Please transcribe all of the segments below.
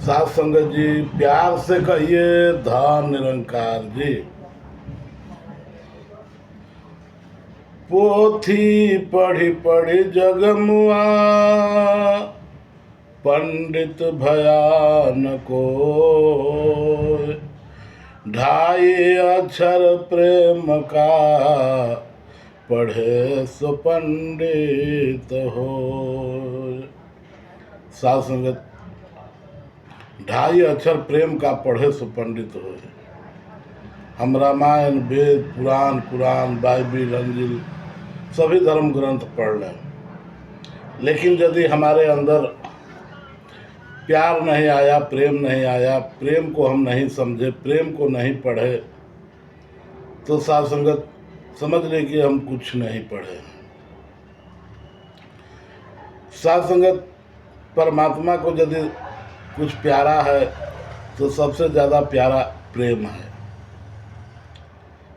साथ संगत जी, प्यार से कहिए धन निरंकार जी। पोथी पढ़ी पढ़ी जगमुआ, पंडित भयान को ढाई अक्षर प्रेम का, पढ़े सो पंडित हो। साथ संगत, ढाई अक्षर प्रेम का पढ़े सो पंडित हो। हम रामायण, वेद, पुराण, कुरान, बाइबिल, अंजिल सभी धर्म ग्रंथ पढ़ लें, लेकिन यदि हमारे अंदर प्यार नहीं आया, प्रेम नहीं आया, प्रेम को हम नहीं समझे, प्रेम को नहीं पढ़े, तो साथ संगत समझ ले कि हम कुछ नहीं पढ़े। साथ संगत, परमात्मा को यदि कुछ प्यारा है तो सबसे ज़्यादा प्यारा प्रेम है।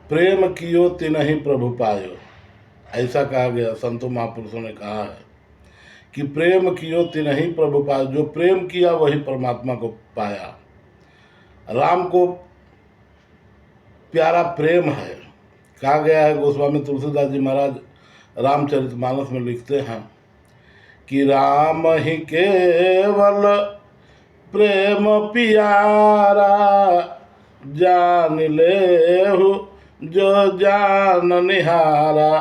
प्रेम कियो तिनहि प्रभु पायो, ऐसा कहा गया, संतों महापुरुषों ने कहा है कि प्रेम कियो तिनहि प्रभु पायो। जो प्रेम किया वही परमात्मा को पाया। राम को प्यारा प्रेम है। कहा गया है, गोस्वामी तुलसीदास जी महाराज रामचरितमानस में लिखते हैं कि राम ही केवल प्रेम प्यारा, जान लेहु जो जान निहारा।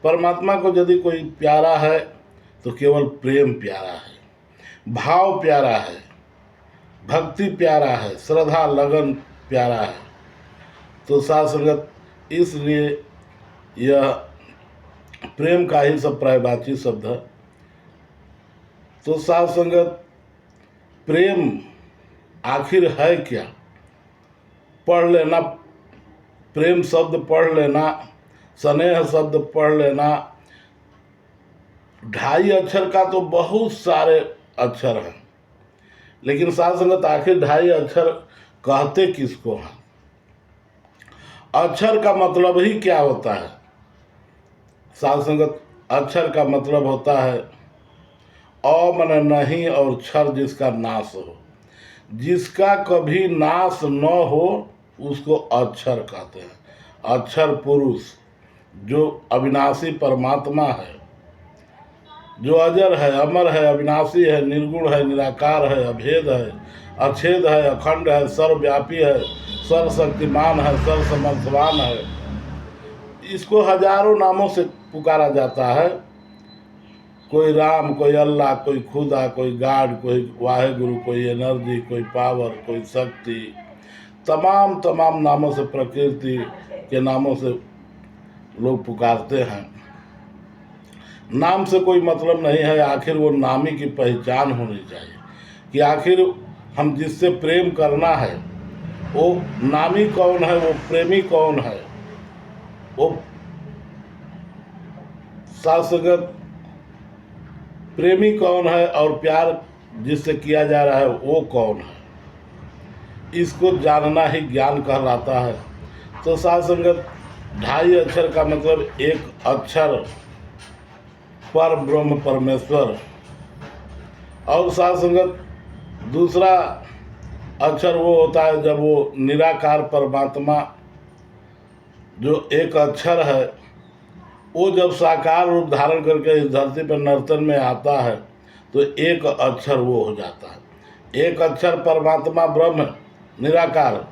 परमात्मा को यदि कोई प्यारा है तो केवल प्रेम प्यारा है, भाव प्यारा है, भक्ति प्यारा है, श्रद्धा लगन प्यारा है। तो साथ संगत, इसलिए यह प्रेम का ही सब पर्यायवाची शब्द है। तो साथ संगत, प्रेम आखिर है क्या? पढ़ लेना, प्रेम शब्द पढ़ लेना, स्नेह शब्द पढ़ लेना। ढाई अक्षर का तो बहुत सारे अक्षर हैं, लेकिन साथ संगत आखिर ढाई अक्षर कहते किसको हैं? अक्षर का मतलब ही क्या होता है? साथ संगत, अक्षर का मतलब होता है अ मन नहीं और क्षर जिसका नाश हो। जिसका कभी नाश न हो उसको अक्षर कहते हैं। अक्षर पुरुष जो अविनाशी परमात्मा है, जो अजर है, अमर है, अविनाशी है, निर्गुण है, निराकार है, अभेद है, अछेद है, अखंड है, सर्वव्यापी है, सर्वशक्तिमान है, सर्वसमर्थवान है। इसको हजारों नामों से पुकारा जाता है। कोई राम, कोई अल्लाह, कोई खुदा, कोई गाड, कोई वाहेगुरु, कोई एनर्जी, कोई पावर, कोई शक्ति, तमाम तमाम नामों से, प्रकृति के नामों से लोग पुकारते हैं। नाम से कोई मतलब नहीं है, आखिर वो नामी की पहचान होनी चाहिए कि आखिर हम जिससे प्रेम करना है वो नामी कौन है, वो प्रेमी कौन है, वो साथ संगत प्रेमी कौन है और प्यार जिससे किया जा रहा है वो कौन है। इसको जानना ही ज्ञान कहलाता है। तो साथ संगत, ढाई अक्षर का मतलब एक अक्षर पर ब्रह्म परमेश्वर, और साथ संगत दूसरा अक्षर वो होता है जब वो निराकार परमात्मा जो एक अक्षर है वो जब साकार रूप धारण करके इस धरती पर नर्तन में आता है तो एक अक्षर वो हो जाता है। एक अक्षर परमात्मा ब्रह्म निराकार,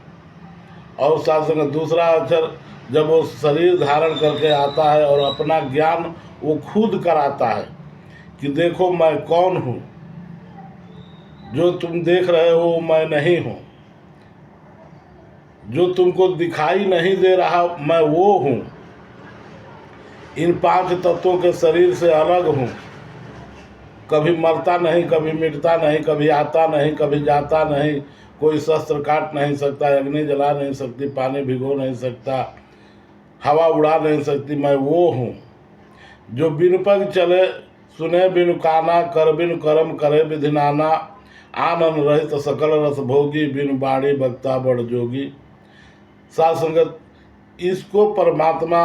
और साथ संगत दूसरा अक्षर जब वो शरीर धारण करके आता है और अपना ज्ञान वो खुद कराता है कि देखो मैं कौन हूँ, जो तुम देख रहे हो मैं नहीं हूँ, जो तुमको दिखाई नहीं दे रहा मैं वो हूँ, इन पांच तत्वों के शरीर से अलग हूँ, कभी मरता नहीं, कभी मिटता नहीं, कभी आता नहीं, कभी जाता नहीं, कोई शस्त्र काट नहीं सकता, अग्नि जला नहीं सकती, पानी भिगो नहीं सकता, हवा उड़ा नहीं सकती, मैं वो हूँ जो बिन पग चले, सुने बिन काना, कर बिन कर्म करे विधि नाना, आनंद रहित सकल रस भोगी, बिन बाणी बक्ता बड़ जोगी। साथ संगत, इसको परमात्मा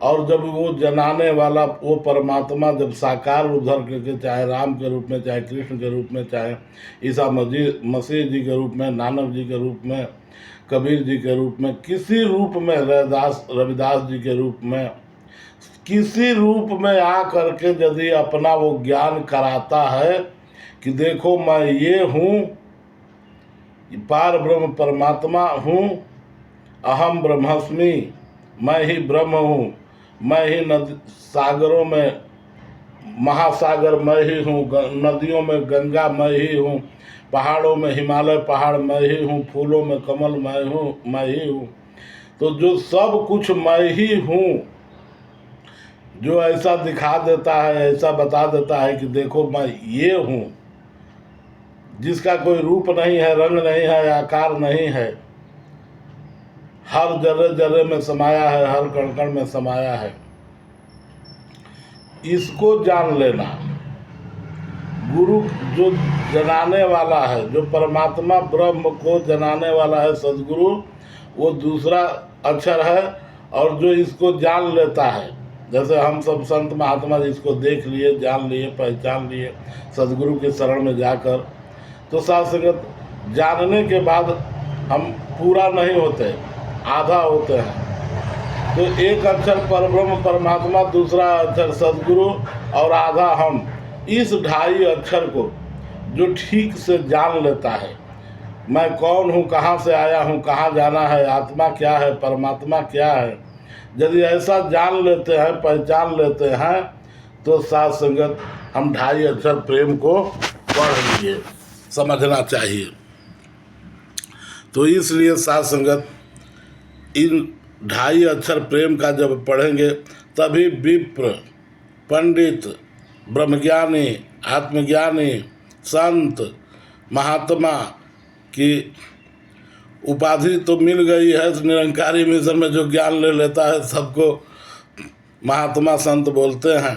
और जब वो जनाने वाला वो परमात्मा जब साकार रूप धर करके, चाहे राम के रूप में, चाहे कृष्ण के रूप में, चाहे ईसा मसीह जी के रूप में, नानक जी के रूप में, कबीर जी के रूप में, किसी रूप में, रविदास जी के रूप में, किसी रूप में आ करके यदि अपना वो ज्ञान कराता है कि देखो मैं ये हूँ, पार ब्रह्म परमात्मा हूँ, अहम ब्रह्मस्मि, मैं ही ब्रह्म हूँ, मैं ही नदी सागरों में महासागर मैं ही हूँ, नदियों में गंगा मैं ही हूँ, पहाड़ों में हिमालय पहाड़ मैं ही हूँ, फूलों में कमल मैं ही हूँ। तो जो सब कुछ मैं ही हूँ, जो ऐसा दिखा देता है, ऐसा बता देता है कि देखो मैं ये हूँ, जिसका कोई रूप नहीं है, रंग नहीं है, आकार नहीं है, हर जर्रे जर्रे में समाया है, हर कण कण में समाया है, इसको जान लेना। गुरु जो जनाने वाला है, जो परमात्मा ब्रह्म को जनाने वाला है सदगुरु, वो दूसरा अक्षर है। और जो इसको जान लेता है, जैसे हम सब संत महात्मा जिसको देख लिए, जान लिए, पहचान लिए सदगुरु के शरण में जाकर, तो साथ संगत जानने के बाद हम पूरा नहीं होते, आधा होते हैं। तो एक अक्षर परब्रह्म परमात्मा, दूसरा अक्षर सदगुरु और आधा हम, इस 2.5 अक्षर को जो ठीक से जान लेता है, मैं कौन हूँ, कहाँ से आया हूँ, कहाँ जाना है, आत्मा क्या है, परमात्मा क्या है, यदि ऐसा जान लेते हैं, पहचान लेते हैं, तो साथ संगत हम 2.5 अक्षर प्रेम को पढ़ लिए, समझना चाहिए। तो इसलिए साथ संगत इन 2.5 अक्षर प्रेम का जब पढ़ेंगे, तभी विप्र, पंडित, ब्रह्मज्ञानी, आत्मज्ञानी, संत, महात्मा की उपाधि तो मिल गई है। निरंकारी मिशन में जो ज्ञान ले लेता है सबको महात्मा संत बोलते हैं,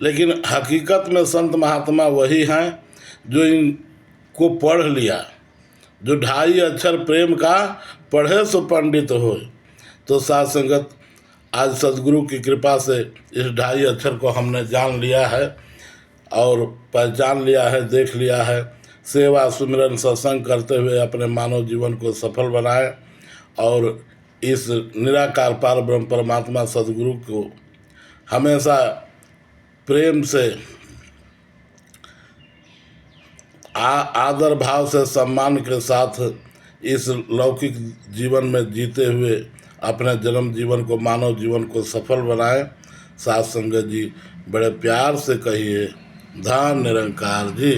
लेकिन हकीकत में संत महात्मा वही हैं जो इनको पढ़ लिया, जो 2.5 अक्षर प्रेम का पढ़े सो पंडित हो। तो साथ संगत आज सदगुरु की कृपा से इस 2.5 अक्षर को हमने जान लिया है और पहचान लिया है, देख लिया है। सेवा सुमिरन सत्संग करते हुए अपने मानव जीवन को सफल बनाए और इस निराकार पार ब्रह्म परमात्मा सदगुरु को हमेशा प्रेम से, आदर भाव से, सम्मान के साथ इस लौकिक जीवन में जीते हुए अपने जन्म जीवन को, मानव जीवन को सफल बनाएं। साथ संगत जी बड़े प्यार से कहिए, धन निरंकार जी।